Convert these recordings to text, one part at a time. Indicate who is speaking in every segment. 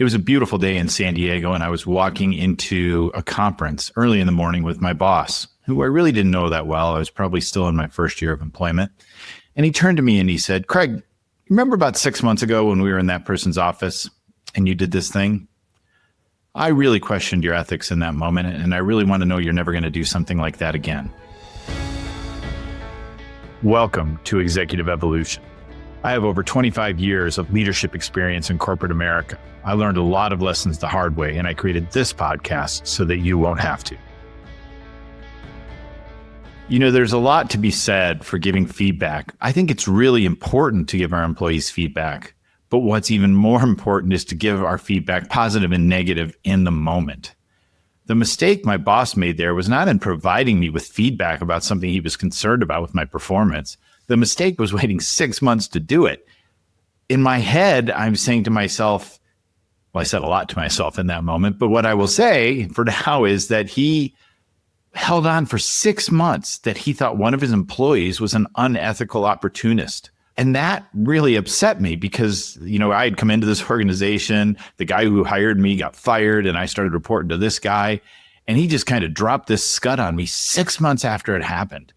Speaker 1: It was a beautiful day in San Diego, and I was walking into a conference early in the morning with my boss, who I really didn't know that well. I was probably still in my first year of employment. And he turned to me and he said, "Craig, remember about 6 months ago when we were in that person's office and you did this thing? I really questioned your ethics in that moment, and I really want to know you're never going to do something like that again." Welcome to Executive Evolution. I have over 25 years of leadership experience in corporate America. I learned a lot of lessons the hard way, and I created this podcast so that you won't have to. You know, there's a lot to be said for giving feedback. I think it's really important to give our employees feedback. But what's even more important is to give our feedback, positive and negative, in the moment. The mistake my boss made there was not in providing me with feedback about something he was concerned about with my performance. The mistake was waiting 6 months to do it. In my head, I'm saying to myself, well, I said a lot to myself in that moment, but what I will say for now is that he held on for 6 months that he thought one of his employees was an unethical opportunist. And that really upset me because, you know, I had come into this organization, the guy who hired me got fired, and I started reporting to this guy, and he just kind of dropped this scud on me 6 months after it happened.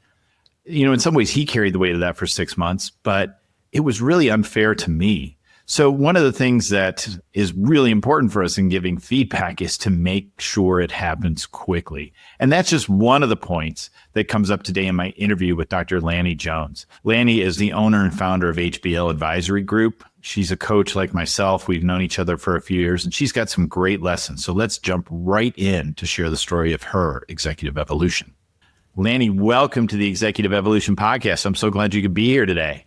Speaker 1: You know, in some ways he carried the weight of that for 6 months, but it was really unfair to me. So one of the things that is really important for us in giving feedback is to make sure it happens quickly. And that's just one of the points that comes up today in my interview with Dr. Lani Jones. Lani is the owner and founder of HBL Advisory Group. She's a coach like myself. We've known each other for a few years, and she's got some great lessons. So let's jump right in to share the story of her executive evolution. Lani, welcome to the Executive Evolution Podcast. I'm so glad you could be here today.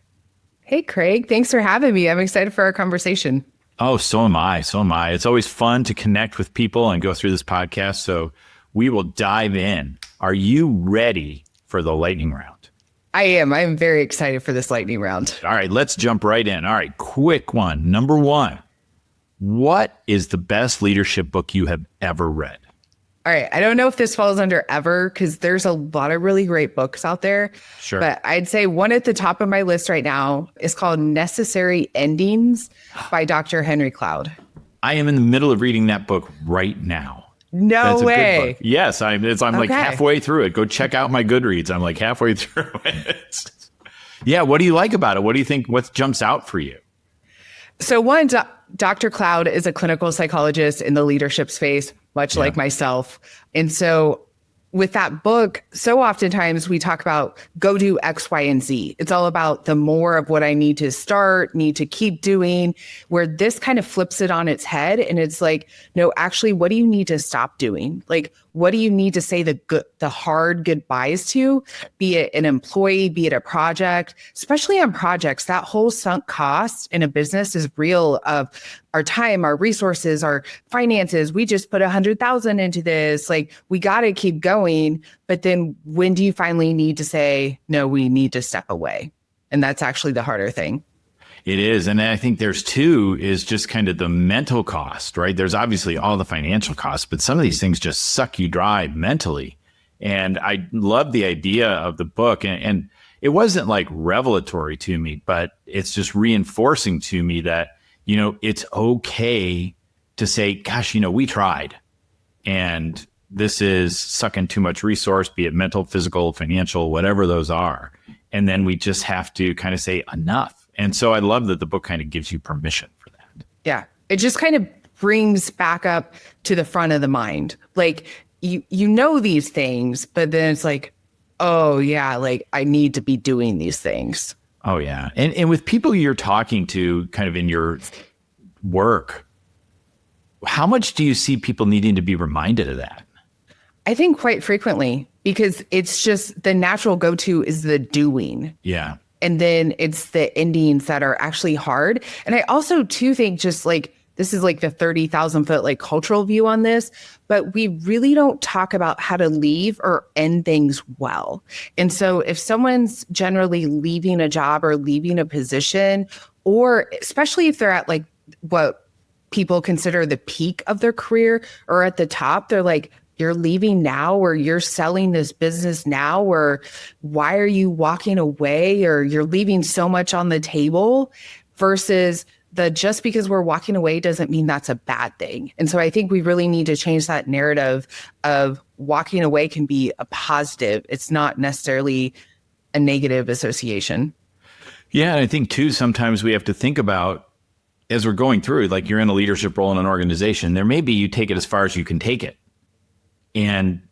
Speaker 2: Hey, Craig. Thanks for having me. I'm excited for our conversation.
Speaker 1: Oh, so am I. So am I. It's always fun to connect with people and go through this podcast. So we will dive in. Are you ready for the lightning round?
Speaker 2: I am. I'm very excited for this lightning round.
Speaker 1: All right, let's jump right in. All right, quick one. Number one, what is the best leadership book you have ever read?
Speaker 2: All right. I don't know if this falls under ever because there's a lot of really great books out there.
Speaker 1: Sure.
Speaker 2: But I'd say one at the top of my list right now is called Necessary Endings by Dr. Henry Cloud.
Speaker 1: I am in the middle of reading that book right now.
Speaker 2: No
Speaker 1: That's
Speaker 2: way.
Speaker 1: A good book. Yes, I'm like halfway through it. Go check out my Goodreads. I'm like halfway through it. Yeah. What do you like about it? What do you think? What jumps out for you?
Speaker 2: So one, Dr. Cloud is a clinical psychologist in the leadership space, much like myself. And so with that book, so oftentimes we talk about go do X, Y, and Z. It's all about the more of what I need to start, need to keep doing, where this kind of flips it on its head. And it's like, no, actually, what do you need to stop doing? Like, what do you need to say the hard goodbyes to, be it an employee, be it a project, especially on projects, that whole sunk cost in a business is real of our time, our resources, our finances. We just put 100,000 into this. Like, we got to keep going. But then when do you finally need to say, no, we need to step away? And that's actually the harder thing.
Speaker 1: It is. And I think there's two is just kind of the mental cost, right? There's obviously all the financial costs, but some of these things just suck you dry mentally. And I love the idea of the book. And it wasn't like revelatory to me, but it's just reinforcing to me that, you know, it's okay to say, gosh, you know, we tried. And this is sucking too much resource, be it mental, physical, financial, whatever those are. And then we just have to kind of say enough. And so I love that the book kind of gives you permission for that.
Speaker 2: Yeah. It just kind of brings back up to the front of the mind. Like you know these things, but then it's like, oh yeah, like I need to be doing these things.
Speaker 1: Oh yeah. And with people you're talking to kind of in your work, how much do you see people needing to be reminded of that?
Speaker 2: I think quite frequently, because it's just the natural go-to is the doing.
Speaker 1: Yeah.
Speaker 2: And then it's the endings that are actually hard. And I also too think just like, this is like the 30,000 foot like cultural view on this, but we really don't talk about how to leave or end things well. And so if someone's generally leaving a job or leaving a position, or especially if they're at like what people consider the peak of their career or at the top, they're like, you're leaving now, or you're selling this business now, or why are you walking away, or you're leaving so much on the table, versus the just because we're walking away doesn't mean that's a bad thing. And so I think we really need to change that narrative of walking away can be a positive. It's not necessarily a negative association.
Speaker 1: Yeah. And I think too, sometimes we have to think about as we're going through, like you're in a leadership role in an organization, there may be you take it as far as you can take it. And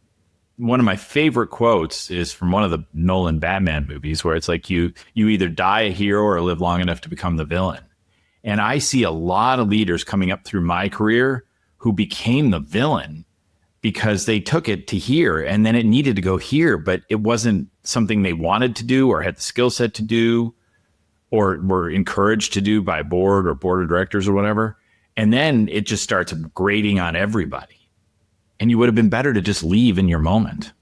Speaker 1: one of my favorite quotes is from one of the Nolan Batman movies where it's like you either die a hero or live long enough to become the villain. And I see a lot of leaders coming up through my career who became the villain because they took it to here and then it needed to go here, but it wasn't something they wanted to do or had the skill set to do or were encouraged to do by board or board of directors or whatever. And then it just starts grating on everybody. And you would have been better to just leave in your moment.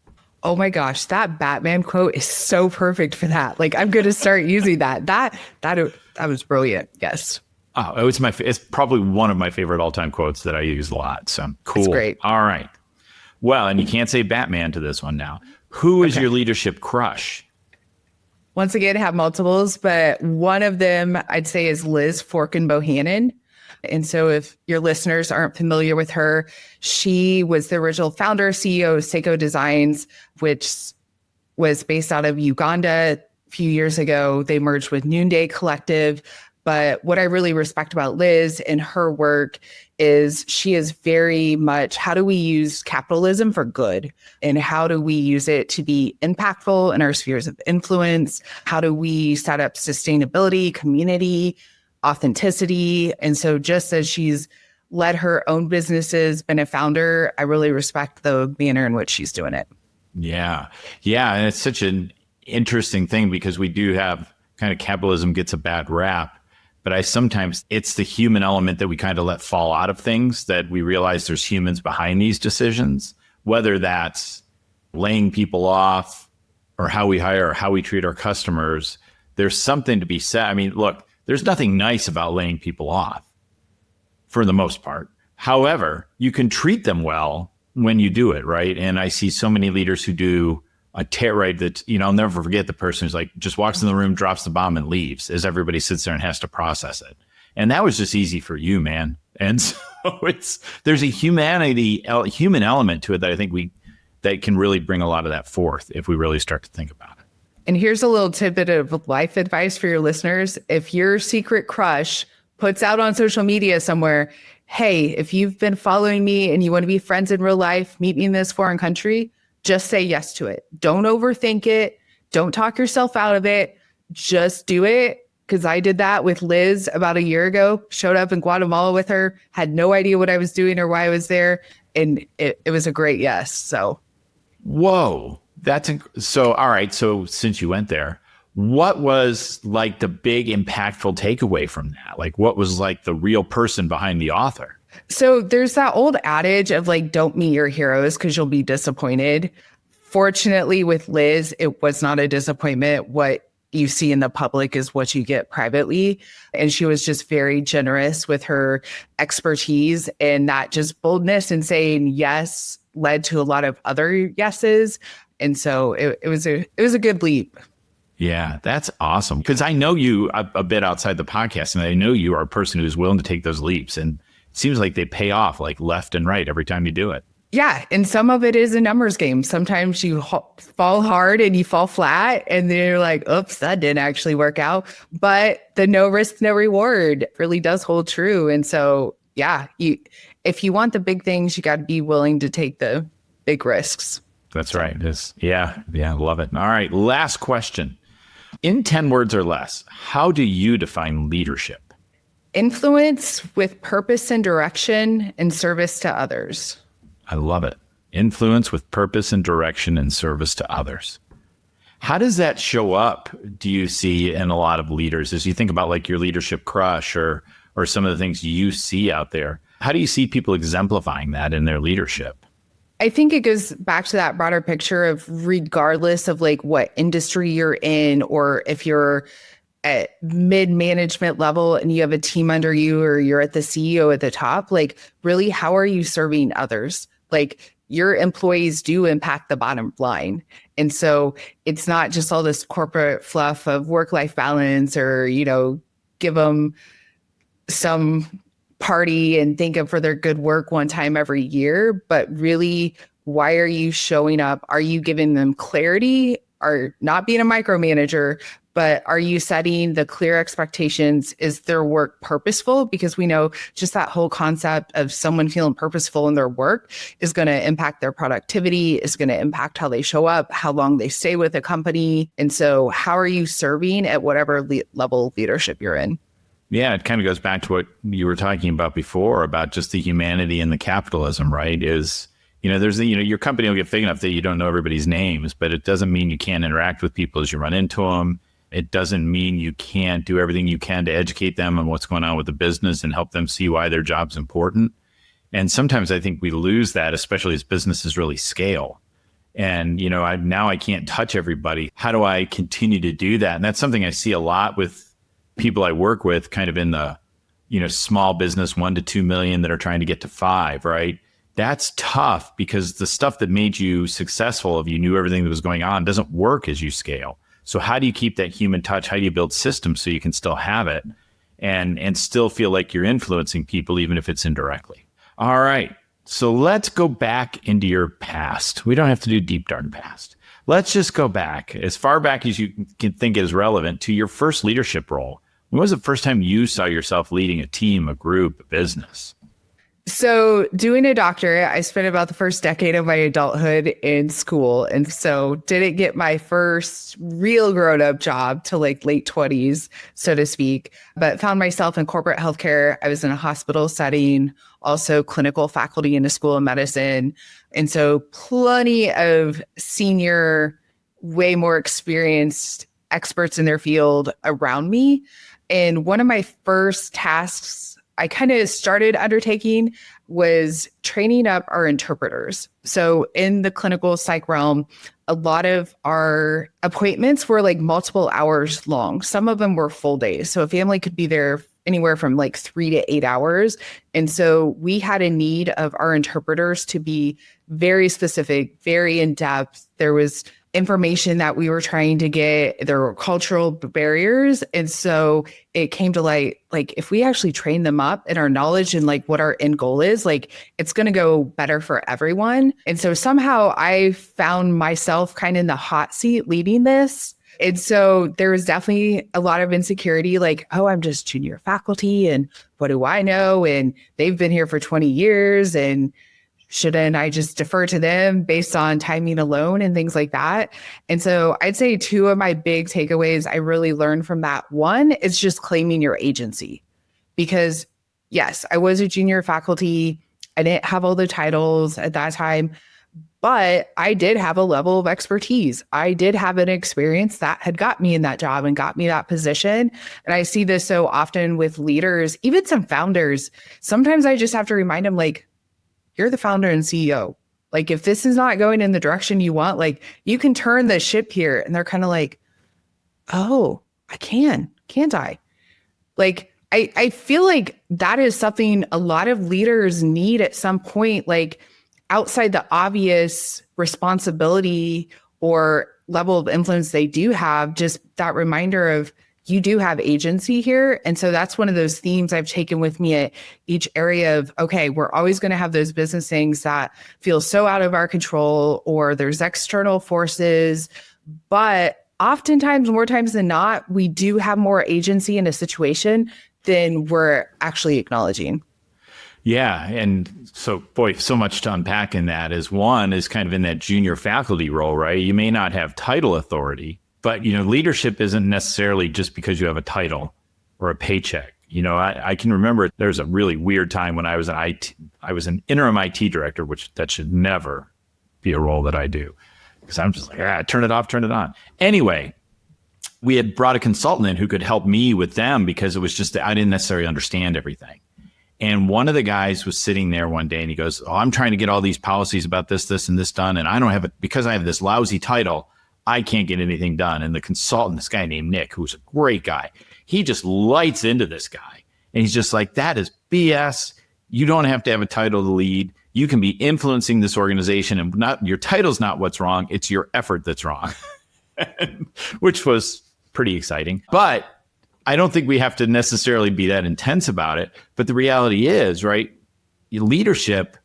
Speaker 2: Oh my gosh, that Batman quote is so perfect for that. Like, I'm going to start using that. That was brilliant. Yes.
Speaker 1: Oh, it's probably one of my favorite all-time quotes that I use a lot. So cool.
Speaker 2: That's great.
Speaker 1: All right. Well, and you can't say Batman to this one now. Who is your leadership crush?
Speaker 2: Once again, I have multiples, but one of them I'd say is Liz Forkin Bohannon. And so if your listeners aren't familiar with her, she was the original founder, CEO of Seiko Designs, which was based out of Uganda a few years ago. They merged with Noonday Collective. But what I really respect about Liz and her work is she is very much, how do we use capitalism for good? And how do we use it to be impactful in our spheres of influence? How do we set up sustainability, community, authenticity? And so just as she's led her own businesses, been a founder, I really respect the manner in which she's doing it.
Speaker 1: Yeah. Yeah. And it's such an interesting thing because we do have kind of capitalism gets a bad rap. But sometimes it's the human element that we kind of let fall out of things that we realize there's humans behind these decisions, whether that's laying people off or how we hire or how we treat our customers. There's something to be said. I mean, look, there's nothing nice about laying people off for the most part. However, you can treat them well when you do it, right? And I see so many leaders who do a tear right that, I'll never forget the person who's like, just walks in the room, drops the bomb and leaves as everybody sits there and has to process it. And that was just easy for you, man. And so there's a human element to it that I think that can really bring a lot of that forth if we really start to think about it.
Speaker 2: And here's a little tidbit of life advice for your listeners. If your secret crush puts out on social media somewhere, hey, if you've been following me and you want to be friends in real life, meet me in this foreign country, just say yes to it. Don't overthink it. Don't talk yourself out of it. Just do it. Because I did that with Liz about a year ago, showed up in Guatemala with her, had no idea what I was doing or why I was there. And it was a great yes. So.
Speaker 1: Whoa. So, all right. So since you went there, what was like the big impactful takeaway from that? Like what was like the real person behind the author?
Speaker 2: So there's that old adage of like, don't meet your heroes because you'll be disappointed. Fortunately, with Liz, it was not a disappointment. What you see in the public is what you get privately. And she was just very generous with her expertise, and that just boldness and saying yes led to a lot of other yeses. And so it was a good leap.
Speaker 1: Yeah, that's awesome. Because I know you a bit outside the podcast, and I know you are a person who's willing to take those leaps. And it seems like they pay off like left and right every time you do it.
Speaker 2: Yeah. And some of it is a numbers game. Sometimes you fall hard and you fall flat and then you're like, oops, that didn't actually work out. But the no risk, no reward really does hold true. And so, yeah, if you want the big things, you got to be willing to take the big risks.
Speaker 1: That's right. Yeah, love it. All right. Last question. In 10 words or less, how do you define leadership?
Speaker 2: Influence with purpose and direction and service to others.
Speaker 1: I love it. Influence with purpose and direction and service to others. How does that show up, do you see, in a lot of leaders as you think about like your leadership crush or some of the things you see out there? How do you see people exemplifying that in their leadership?
Speaker 2: I think it goes back to that broader picture of regardless of like what industry you're in, or if you're at mid-management level and you have a team under you, or you're at the CEO at the top, like really, how are you serving others? Like your employees do impact the bottom line. And so it's not just all this corporate fluff of work-life balance or, give them some party and thank them for their good work one time every year, but really, why are you showing up? Are you giving them clarity? Are not being a micromanager, but are you setting the clear expectations? Is their work purposeful? Because we know just that whole concept of someone feeling purposeful in their work is going to impact their productivity, is going to impact how they show up, how long they stay with a company. And so how are you serving at whatever level of leadership you're in?
Speaker 1: Yeah, it kind of goes back to what you were talking about before about just the humanity and the capitalism, right? Is, there's your company will get big enough that you don't know everybody's names, but it doesn't mean you can't interact with people as you run into them. It doesn't mean you can't do everything you can to educate them on what's going on with the business and help them see why their job's important. And sometimes I think we lose that, especially as businesses really scale. And, now I can't touch everybody. How do I continue to do that? And that's something I see a lot with people I work with kind of in the, small business, 1 to 2 million that are trying to get to 5, right? That's tough because the stuff that made you successful, if you knew everything that was going on, doesn't work as you scale. So how do you keep that human touch? How do you build systems so you can still have it and still feel like you're influencing people, even if it's indirectly? All right. So let's go back into your past. We don't have to do deep dark past. Let's just go back as far back as you can think is relevant to your first leadership role. When was the first time you saw yourself leading a team, a group, a business?
Speaker 2: So doing a doctorate, I spent about the first decade of my adulthood in school. And so didn't get my first real grown-up job till like late 20s, so to speak, but found myself in corporate healthcare. I was in a hospital setting, also clinical faculty in a school of medicine. And so plenty of senior, way more experienced experts in their field around me. And one of my first tasks I kind of started undertaking was training up our interpreters. So in the clinical psych realm, a lot of our appointments were like multiple hours long. Some of them were full days. So a family could be there anywhere from like 3 to 8 hours. And so we had a need of our interpreters to be very specific, very in depth. There was information that we were trying to get. There were cultural barriers. And so it came to light, like if we actually train them up in our knowledge and like what our end goal is, like it's going to go better for everyone. And so somehow I found myself kind of in the hot seat leading this. And so there was definitely a lot of insecurity, like, oh, I'm just junior faculty and what do I know? And they've been here for 20 years and shouldn't I just defer to them based on timing alone and things like that? And so I'd say 2 of my big takeaways I really learned from that. One is just claiming your agency. Because yes, I was a junior faculty. I didn't have all the titles at that time, but I did have a level of expertise. I did have an experience that had got me in that job and got me that position. And I see this so often with leaders, even some founders. Sometimes I just have to remind them, like, you're the founder and CEO. Like, if this is not going in the direction you want, like, you can turn the ship here. And they're kind of like, oh, I can, can't I? Like, I feel like that is something a lot of leaders need at some point, like outside the obvious responsibility or level of influence they do have, just that reminder of, you do have agency here. And so that's one of those themes I've taken with me at each area of, okay, we're always going to have those business things that feel so out of our control, or there's external forces. But oftentimes, more times than not, we do have more agency in a situation than we're actually acknowledging.
Speaker 1: Yeah. And so, boy, so much to unpack in that. Is one is kind of in that junior faculty role, right? You may not have title authority, but, leadership isn't necessarily just because you have a title or a paycheck. I can remember there's a really weird time when I was an interim IT director, which that should never be a role that I do, because I'm just like, turn it off, turn it on. Anyway, we had brought a consultant in who could help me with them because it was just that I didn't necessarily understand everything. And one of the guys was sitting there one day and he goes, oh, I'm trying to get all these policies about this, and this done. And I don't have it because I have this lousy title. I can't get anything done. And the consultant, this guy named Nick, who's a great guy, he just lights into this guy. And he's just like, that is BS. You don't have to have a title to lead. You can be influencing this organization, and not your title's not what's wrong. It's your effort that's wrong, which was pretty exciting. But I don't think we have to necessarily be that intense about it. But the reality is, right, leadership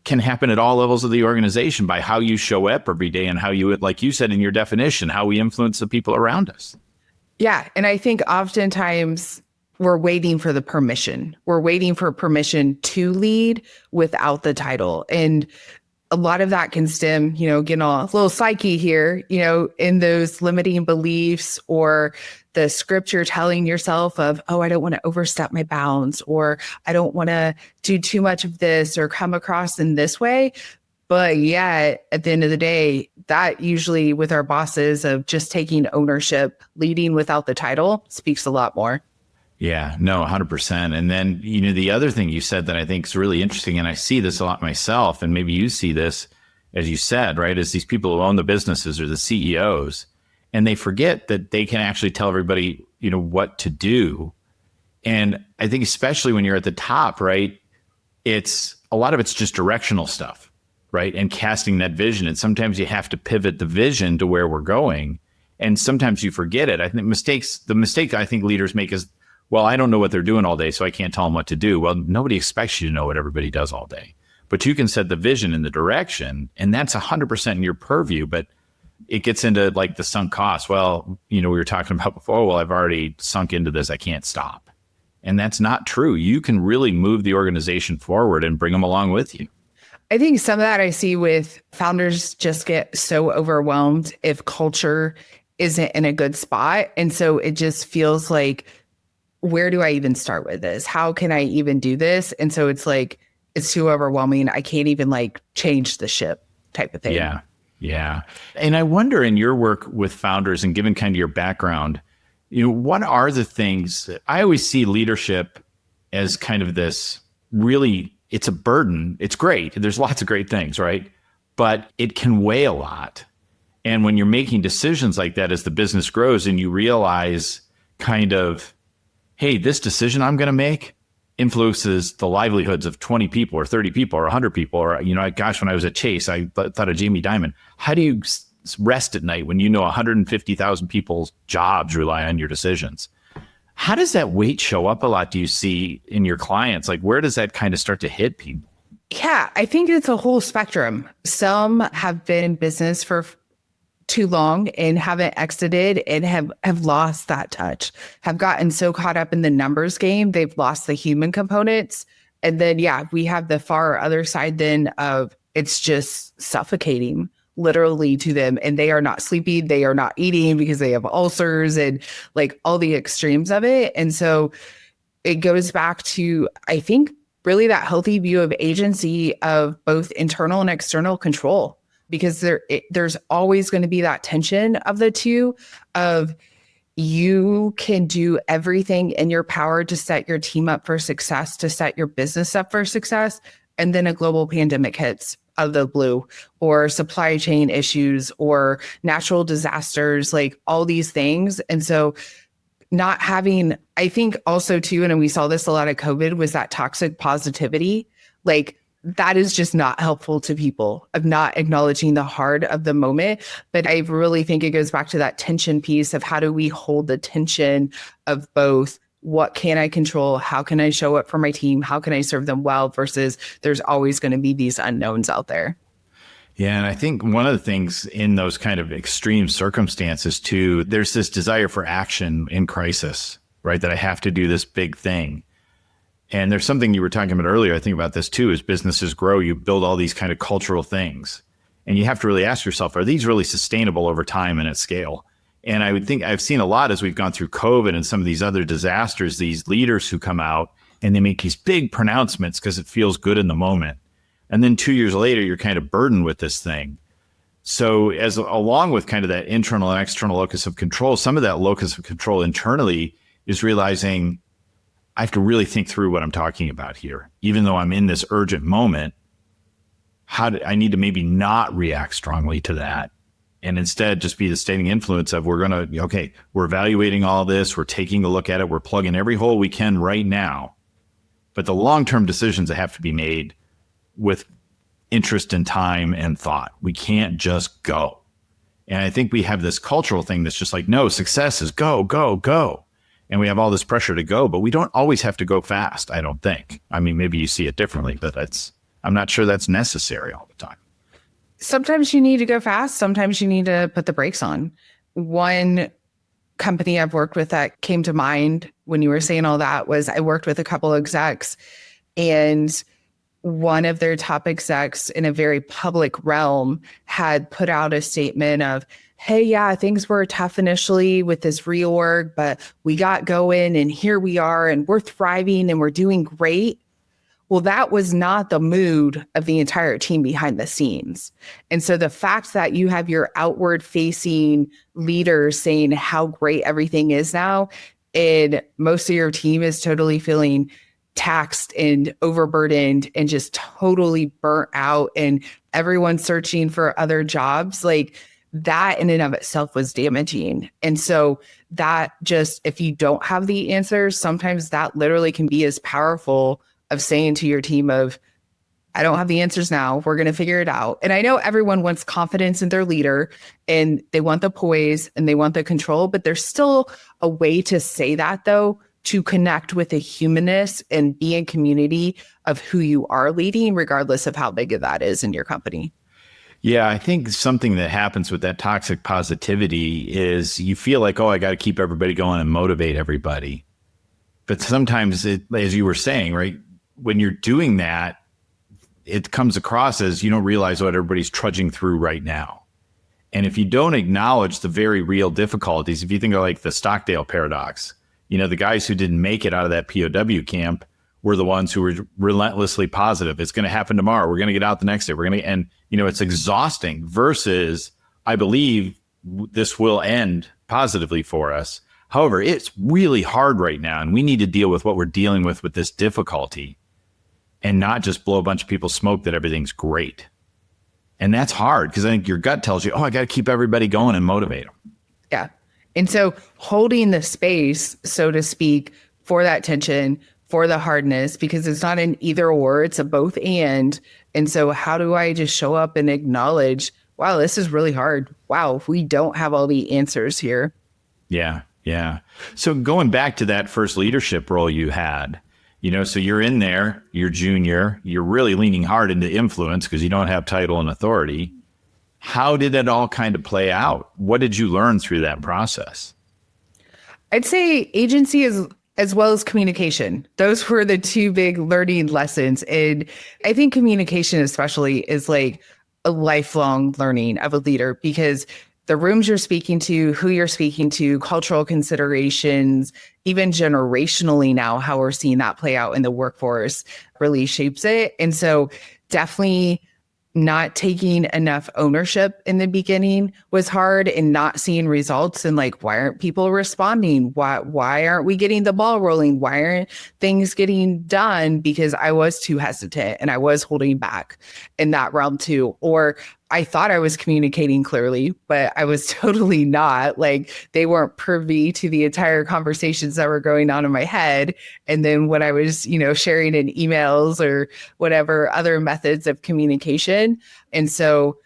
Speaker 1: can happen at all levels of the organization by how you show up every day and how you, like you said in your definition, how we influence the people around us.
Speaker 2: Yeah. And I think oftentimes we're waiting for the permission. We're waiting for permission to lead without the title. And a lot of that can stem, getting a little psyche here, in those limiting beliefs or the script you're telling yourself of, oh, I don't want to overstep my bounds, or I don't want to do too much of this or come across in this way. But yeah, at the end of the day, that usually with our bosses of just taking ownership, leading without the title speaks a lot more.
Speaker 1: Yeah, no, 100%. And then, the other thing you said that I think is really interesting, and I see this a lot myself, and maybe you see this, as you said, right, is these people who own the businesses or the CEOs, and they forget that they can actually tell everybody, what to do. And I think especially when you're at the top, right, it's a lot of it's just directional stuff, right, and casting that vision. And sometimes you have to pivot the vision to where we're going. And sometimes you forget it. I think the mistake I think leaders make is, well, I don't know what they're doing all day, so I can't tell them what to do. Well, nobody expects you to know what everybody does all day. But you can set the vision and the direction, and that's 100% in your purview. But it gets into like the sunk cost. Well, we were talking about before, well, I've already sunk into this. I can't stop. And that's not true. You can really move the organization forward and bring them along with you.
Speaker 2: I think some of that I see with founders just get so overwhelmed if culture isn't in a good spot. And so it just feels like, where do I even start with this? How can I even do this? And so it's like, it's too overwhelming. I can't even change the ship type of thing.
Speaker 1: Yeah. Yeah. And I wonder in your work with founders and given kind of your background, what are the things that I always see leadership as kind of this really, it's a burden. It's great. There's lots of great things, right? But it can weigh a lot. And when you're making decisions like that, as the business grows and you realize kind of, hey, this decision I'm going to make influences the livelihoods of 20 people or 30 people or 100 people. Or, gosh, when I was at Chase, I thought of Jamie Dimon. How do you rest at night when 150,000 people's jobs rely on your decisions? How does that weight show up a lot, do you see in your clients? Like, where does that kind of start to hit people?
Speaker 2: Yeah, I think it's a whole spectrum. Some have been in business for too long and haven't exited and have lost that touch, have gotten so caught up in the numbers game, they've lost the human components. And then, we have the far other side then of it's just suffocating literally to them. And they are not sleeping, they are not eating because they have ulcers and all the extremes of it. And so it goes back to, I think, really that healthy view of agency of both internal and external control. Because there's always going to be that tension of the two of you can do everything in your power to set your team up for success, to set your business up for success. And then a global pandemic hits out of the blue, or supply chain issues or natural disasters, all these things. And so not having, I think also too, and we saw this a lot of COVID, was that toxic positivity. That is just not helpful to people, of not acknowledging the heart of the moment. But I really think it goes back to that tension piece of how do we hold the tension of both what can I control? How can I show up for my team? How can I serve them well? Versus there's always going to be these unknowns out there.
Speaker 1: Yeah. And I think one of the things in those kind of extreme circumstances too, there's this desire for action in crisis, right? That I have to do this big thing. And there's something you were talking about earlier, I think about this too, as businesses grow, you build all these kind of cultural things. And you have to really ask yourself, are these really sustainable over time and at scale? And I would think I've seen a lot as we've gone through COVID and some of these other disasters, these leaders who come out and they make these big pronouncements because it feels good in the moment. And then 2 years later, you're kind of burdened with this thing. So along with kind of that internal and external locus of control, some of that locus of control internally is realizing, I have to really think through what I'm talking about here. Even though I'm in this urgent moment, I need to maybe not react strongly to that and instead just be the steadying influence of we're evaluating all this. We're taking a look at it. We're plugging every hole we can right now. But the long-term decisions that have to be made with interest and time and thought. We can't just go. And I think we have this cultural thing that's just no, success is go, go, go. and we have all this pressure to go, but we don't always have to go fast, I don't think. I mean, maybe you see it differently, but I'm not sure that's necessary all the time.
Speaker 2: Sometimes you need to go fast. Sometimes you need to put the brakes on. One company I've worked with that came to mind when you were saying all that was I worked with a couple of execs, and one of their top execs in a very public realm had put out a statement of, hey, yeah, things were tough initially with this reorg, but we got going and here we are and we're thriving and we're doing great. Well, that was not the mood of the entire team behind the scenes. And so the fact that you have your outward facing leaders saying how great everything is now, and most of your team is totally feeling taxed and overburdened and just totally burnt out and everyone's searching for other jobs, like that in and of itself was damaging. And so that just, if you don't have the answers, sometimes that literally can be as powerful of saying to your team of, I don't have the answers now. We're going to figure it out. And I know everyone wants confidence in their leader and they want the poise and they want the control, but there's still a way to say that though, to connect with the humanness and be in community of who you are leading, regardless of how big that is in your company.
Speaker 1: Yeah, I think something that happens with that toxic positivity is you feel like, oh, I got to keep everybody going and motivate everybody. But sometimes as you were saying, right, when you're doing that, it comes across as you don't realize what everybody's trudging through right now. And if you don't acknowledge the very real difficulties, if you think of like the Stockdale paradox, the guys who didn't make it out of that POW camp were the ones who were relentlessly positive. It's going to happen tomorrow. We're going to get out the next day. And it's exhausting versus I believe this will end positively for us. However, it's really hard right now, and we need to deal with what we're dealing with this difficulty and not just blow a bunch of people's smoke that everything's great. And that's hard because I think your gut tells you, oh, I got to keep everybody going and motivate them.
Speaker 2: Yeah. And so holding the space, so to speak, for that tension, for the hardness, because it's not an either or, it's a both and. And so how do I just show up and acknowledge, wow, this is really hard. Wow, we don't have all the answers here.
Speaker 1: Yeah. Yeah. So going back to that first leadership role you had, so you're in there, you're junior, you're really leaning hard into influence because you don't have title and authority. How did it all kind of play out? What did you learn through that process?
Speaker 2: I'd say agency as well as communication. Those were the two big learning lessons. And I think communication especially is like a lifelong learning of a leader because the rooms you're speaking to, who you're speaking to, cultural considerations, even generationally now, how we're seeing that play out in the workforce really shapes it. And so definitely not taking enough ownership in the beginning was hard, and not seeing results, and like, why aren't people responding? Why aren't we getting the ball rolling? Why aren't things getting done? Because I was too hesitant and I was holding back in that realm too. Or I thought I was communicating clearly, but I was totally not. Like, they weren't privy to the entire conversations that were going on in my head. And then when I was, sharing in emails or whatever other methods of communication. And so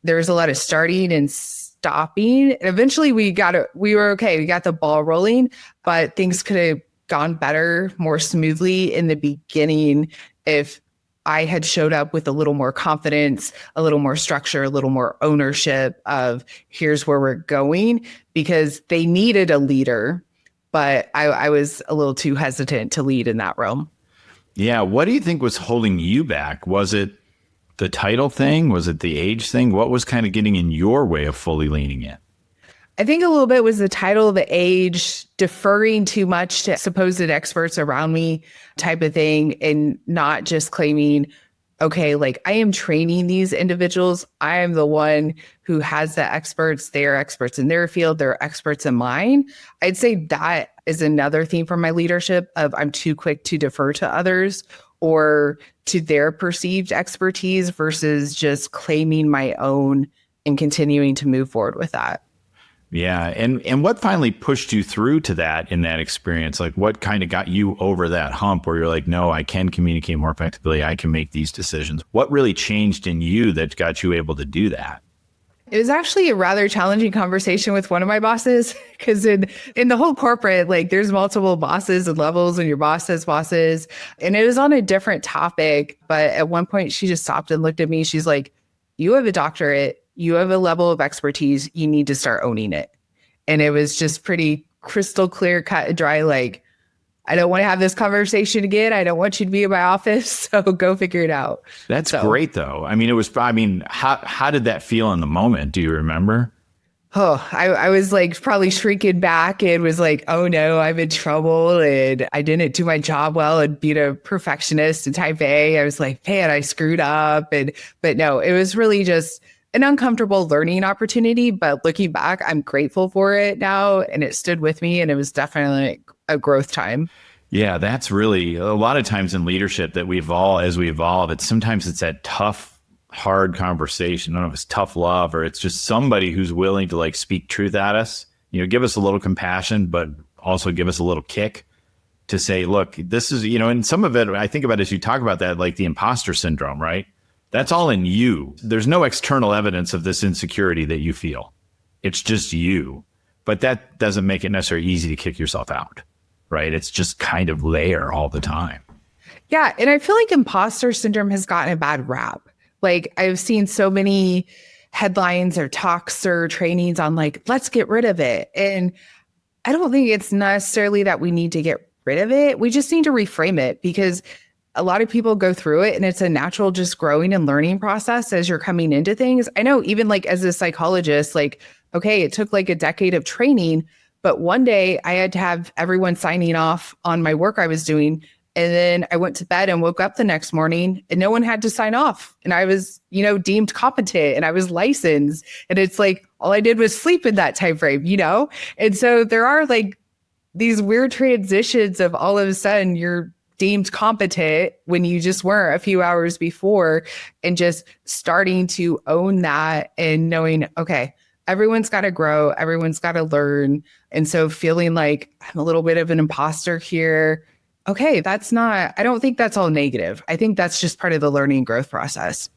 Speaker 2: there was a lot of starting and stopping. And eventually we were okay. We got the ball rolling, but things could have gone better, more smoothly in the beginning if I had showed up with a little more confidence, a little more structure, a little more ownership of here's where we're going, because they needed a leader, but I was a little too hesitant to lead in that realm.
Speaker 1: Yeah. What do you think was holding you back? Was it the title thing? Was it the age thing? What was kind of getting in your way of fully leaning in?
Speaker 2: I think a little bit was the title, the age, deferring too much to supposed experts around me type of thing, and not just claiming, okay, like I am training these individuals. I am the one who has the experts. They are experts in their field. They're experts in mine. I'd say that is another theme for my leadership of I'm too quick to defer to others or to their perceived expertise versus just claiming my own and continuing to move forward with that.
Speaker 1: Yeah. And what finally pushed you through to that in that experience? Like what kind of got you over that hump where you're like, no, I can communicate more effectively. I can make these decisions. What really changed in you that got you able to do that?
Speaker 2: It was actually a rather challenging conversation with one of my bosses because in the whole corporate, like there's multiple bosses and levels and your boss has bosses. And it was on a different topic. But at one point she just stopped and looked at me. She's like, you have a doctorate, you have a level of expertise, you need to start owning it. And it was just pretty crystal clear, cut and dry, like, I don't want to have this conversation again. I don't want you to be in my office. So go figure it out.
Speaker 1: That's great, though. I mean, how did that feel in the moment? Do you remember?
Speaker 2: Oh, I was like probably shrinking back and was like, oh no, I'm in trouble and I didn't do my job well and being a perfectionist and type A. I was like, man, I screwed up. But no, it was really just an uncomfortable learning opportunity. But looking back, I'm grateful for it now. And it stood with me and it was definitely a growth time.
Speaker 1: Yeah, that's really a lot of times in leadership that as we evolve, sometimes it's that tough, hard conversation. I don't know if it's tough love or it's just somebody who's willing to like speak truth at us, give us a little compassion, but also give us a little kick to say, look, this is, and some of it, I think about as you talk about that, like the imposter syndrome, right? That's all in you. There's no external evidence of this insecurity that you feel. It's just you. But that doesn't make it necessarily easy to kick yourself out. Right? It's just kind of there all the time.
Speaker 2: Yeah. And I feel like imposter syndrome has gotten a bad rap. Like I've seen so many headlines or talks or trainings on like, let's get rid of it. And I don't think it's necessarily that we need to get rid of it. We just need to reframe it because a lot of people go through it and it's a natural just growing and learning process as you're coming into things. I know even like as a psychologist, like, okay, it took like a decade of training. But one day I had to have everyone signing off on my work I was doing. And then I went to bed and woke up the next morning and no one had to sign off. And I was, deemed competent and I was licensed. And it's like, all I did was sleep in that time frame, And so there are like these weird transitions of all of a sudden you're deemed competent when you just weren't a few hours before and just starting to own that and knowing, okay, everyone's got to grow. Everyone's got to learn. And so feeling like I'm a little bit of an imposter here. Okay, I don't think that's all negative. I think that's just part of the learning growth process.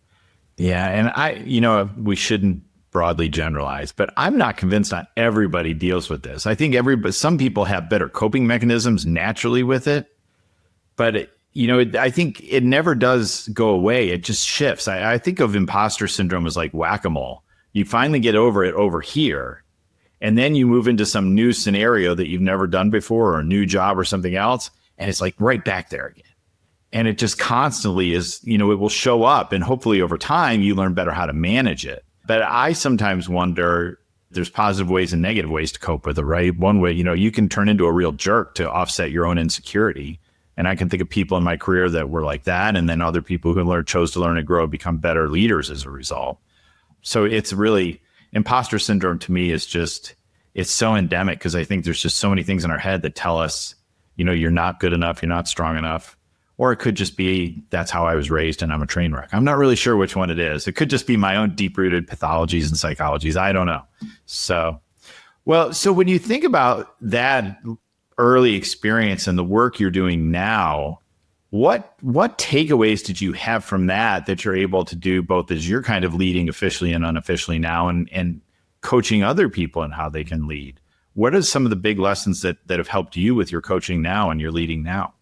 Speaker 1: Yeah. And we shouldn't broadly generalize, but I'm not convinced not everybody deals with this. I think some people have better coping mechanisms naturally with it, but I think it never does go away. It just shifts. I think of imposter syndrome as like whack-a-mole. You finally get over it over here, and then you move into some new scenario that you've never done before or a new job or something else. And it's like right back there again. And it just constantly is, it will show up and hopefully over time you learn better how to manage it. But I sometimes wonder, there's positive ways and negative ways to cope with it, right? One way, you can turn into a real jerk to offset your own insecurity. And I can think of people in my career that were like that. And then other people who chose to learn and grow, become better leaders as a result. So it's really, imposter syndrome to me is just, it's so endemic because I think there's just so many things in our head that tell us, you're not good enough, you're not strong enough. Or it could just be, that's how I was raised and I'm a train wreck. I'm not really sure which one it is. It could just be my own deep-rooted pathologies and psychologies. I don't know. So when you think about that early experience and the work you're doing now, what takeaways did you have from that you're able to do both as you're kind of leading officially and unofficially now and coaching other people in how they can lead? What are some of the big lessons that have helped you with your coaching now and your leading now?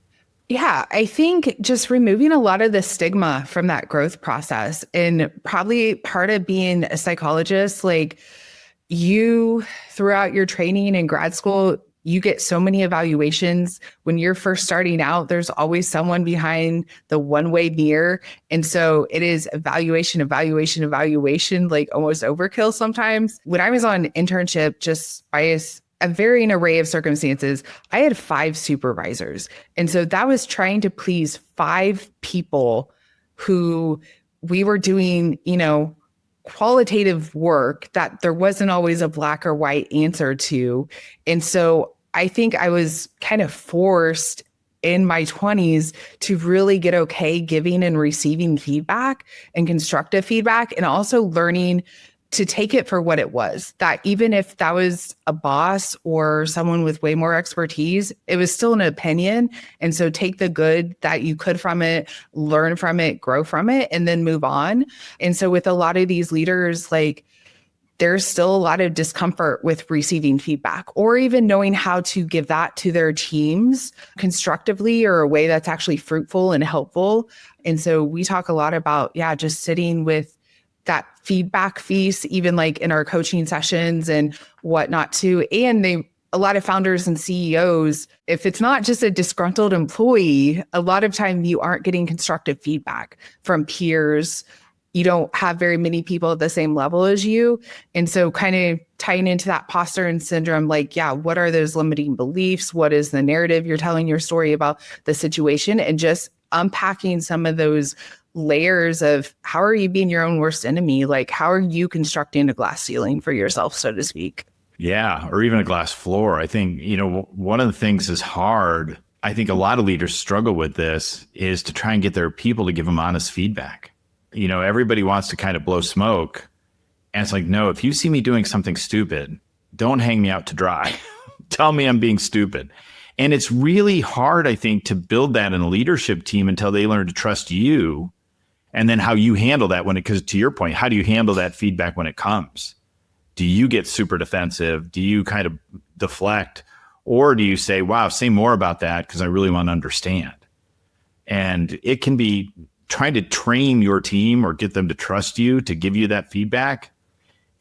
Speaker 2: Yeah, I think just removing a lot of the stigma from that growth process, and probably part of being a psychologist, like you throughout your training in grad school, you get so many evaluations. When you're first starting out, there's always someone behind the one-way mirror. And so it is evaluation, like almost overkill sometimes. When I was on internship, just by a varying array of circumstances, I had 5 supervisors. And so that was trying to please 5 people who we were doing, qualitative work that there wasn't always a black or white answer to. And so I think I was kind of forced in my 20s to really get okay giving and receiving feedback and constructive feedback, and also learning to take it for what it was, that even if that was a boss or someone with way more expertise, it was still an opinion. And so take the good that you could from it, learn from it, grow from it, and then move on. And so with a lot of these leaders, like there's still a lot of discomfort with receiving feedback or even knowing how to give that to their teams constructively or a way that's actually fruitful and helpful. And so we talk a lot about, just sitting with that feedback feast, even like in our coaching sessions and whatnot too. And a lot of founders and CEOs, if it's not just a disgruntled employee, a lot of time you aren't getting constructive feedback from peers. You don't have very many people at the same level as you. And so kind of tying into that imposter and syndrome, like, what are those limiting beliefs? What is the narrative you're telling your story about the situation? And just unpacking some of those layers of how are you being your own worst enemy? Like, how are you constructing a glass ceiling for yourself, so to speak?
Speaker 1: Yeah, or even a glass floor. I think, one of the things is hard. I think a lot of leaders struggle with this is to try and get their people to give them honest feedback. Everybody wants to kind of blow smoke. And it's like, no, if you see me doing something stupid, don't hang me out to dry. Tell me I'm being stupid. And it's really hard, I think, to build that in a leadership team until they learn to trust you. And then how you handle that because to your point, how do you handle that feedback when it comes? Do you get super defensive? Do you kind of deflect? Or do you say, wow, say more about that because I really want to understand? And it can be trying to train your team or get them to trust you to give you that feedback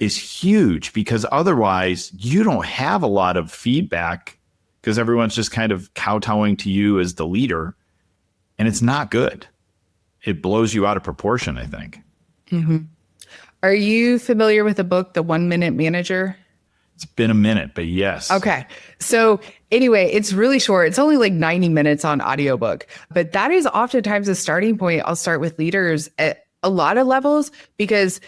Speaker 1: is huge, because otherwise you don't have a lot of feedback because everyone's just kind of kowtowing to you as the leader, and it's not good. It blows you out of proportion, I think.
Speaker 2: Mm-hmm. Are you familiar with the book, The 1 Minute Manager?
Speaker 1: It's been a minute, but yes.
Speaker 2: Okay. So anyway, it's really short. It's only like 90 minutes on audiobook, but that is oftentimes a starting point. I'll start with leaders at a lot of levels because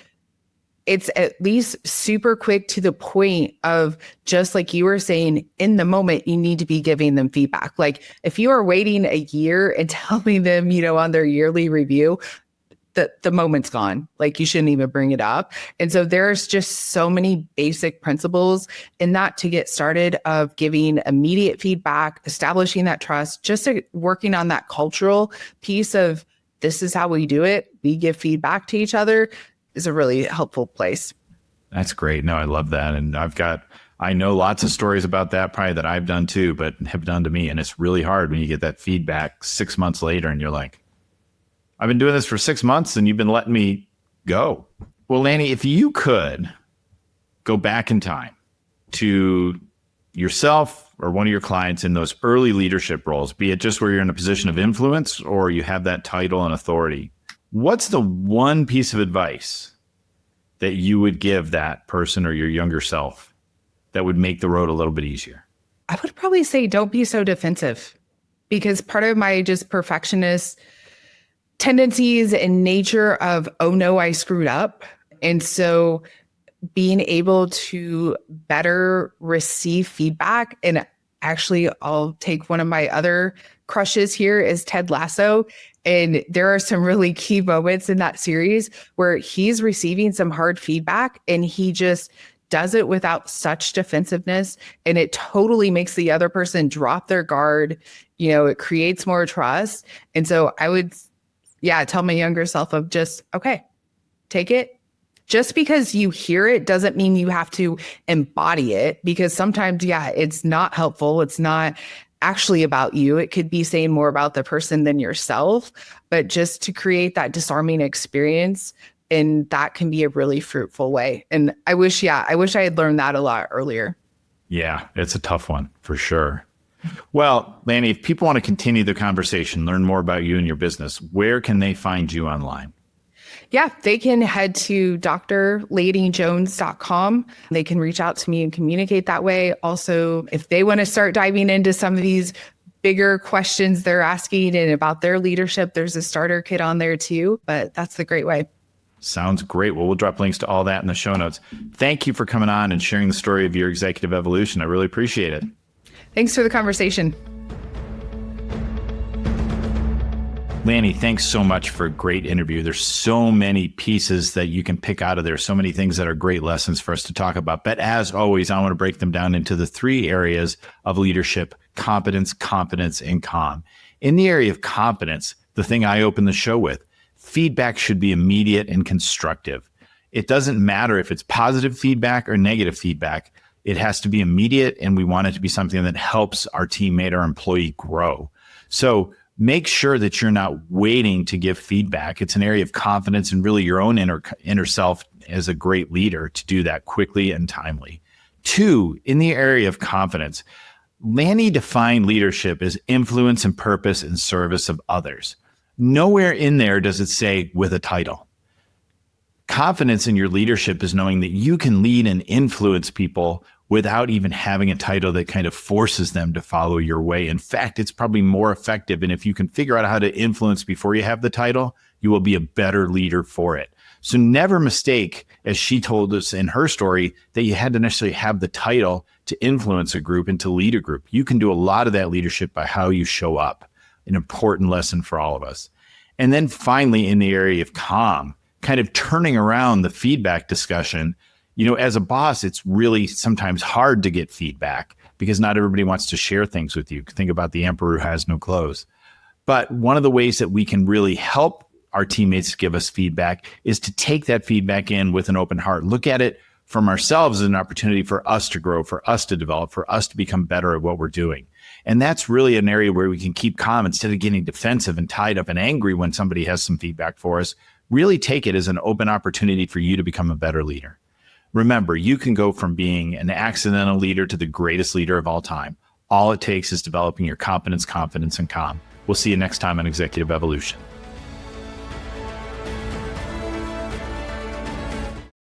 Speaker 2: it's at least super quick to the point of, just like you were saying, in the moment, you need to be giving them feedback. Like if you are waiting a year and telling them, on their yearly review, the moment's gone. Like you shouldn't even bring it up. And so there's just so many basic principles in that to get started of giving immediate feedback, establishing that trust, just working on that cultural piece of this is how we do it. We give feedback to each other is a really helpful place.
Speaker 1: That's great. No, I love that. And I know lots of stories about that probably that I've done too, but have done to me. And it's really hard when you get that feedback 6 months later and you're like, I've been doing this for 6 months and you've been letting me go. Well, Lani, if you could go back in time to yourself or one of your clients in those early leadership roles, be it just where you're in a position of influence or you have that title and authority, what's the one piece of advice that you would give that person or your younger self that would make the road a little bit easier?
Speaker 2: I would probably say don't be so defensive, because part of my just perfectionist tendencies and nature of, oh no, I screwed up. And so being able to better receive feedback, and actually I'll take one of my other crushes here is Ted Lasso. And there are some really key moments in that series where he's receiving some hard feedback and he just does it without such defensiveness. And it totally makes the other person drop their guard. It creates more trust. And so I would tell my younger self of just, okay, take it. Just because you hear it doesn't mean you have to embody it, because sometimes, it's not helpful. It's not actually about you. It could be saying more about the person than yourself, but just to create that disarming experience. And that can be a really fruitful way. And I wish I had learned that a lot earlier.
Speaker 1: Yeah, it's a tough one for sure. Well, Lani, if people want to continue the conversation, learn more about you and your business, where can they find you online?
Speaker 2: Yeah, they can head to drlanijones.com. They can reach out to me and communicate that way. Also, if they want to start diving into some of these bigger questions they're asking and about their leadership, there's a starter kit on there too. But that's the great way.
Speaker 1: Sounds great. Well, we'll drop links to all that in the show notes. Thank you for coming on and sharing the story of your executive evolution. I really appreciate it.
Speaker 2: Thanks for the conversation.
Speaker 1: Lani, thanks so much for a great interview. There's so many pieces that you can pick out of there, so many things that are great lessons for us to talk about. But as always, I want to break them down into the 3 areas of leadership: competence, competence, and calm. In the area of competence, the thing I opened the show with, feedback should be immediate and constructive. It doesn't matter if it's positive feedback or negative feedback. It has to be immediate, and we want it to be something that helps our teammate or employee grow. So make sure that you're not waiting to give feedback. It's an area of confidence and really your own inner self as a great leader to do that quickly and timely. 2, in the area of confidence, Lani defined leadership as influence and purpose in service of others. Nowhere in there does it say with a title. Confidence in your leadership is knowing that you can lead and influence people without even having a title that kind of forces them to follow your way. In fact, it's probably more effective. And if you can figure out how to influence before you have the title, you will be a better leader for it. So never mistake, as she told us in her story, that you had to necessarily have the title to influence a group and to lead a group. You can do a lot of that leadership by how you show up. An important lesson for all of us. And then finally, in the area of calm, kind of turning around the feedback discussion. As a boss, it's really sometimes hard to get feedback because not everybody wants to share things with you. Think about the emperor who has no clothes. But one of the ways that we can really help our teammates give us feedback is to take that feedback in with an open heart. Look at it from ourselves as an opportunity for us to grow, for us to develop, for us to become better at what we're doing. And that's really an area where we can keep calm instead of getting defensive and tied up and angry when somebody has some feedback for us. Really take it as an open opportunity for you to become a better leader. Remember, you can go from being an accidental leader to the greatest leader of all time. All it takes is developing your competence, confidence, and calm. We'll see you next time on Executive Evolution.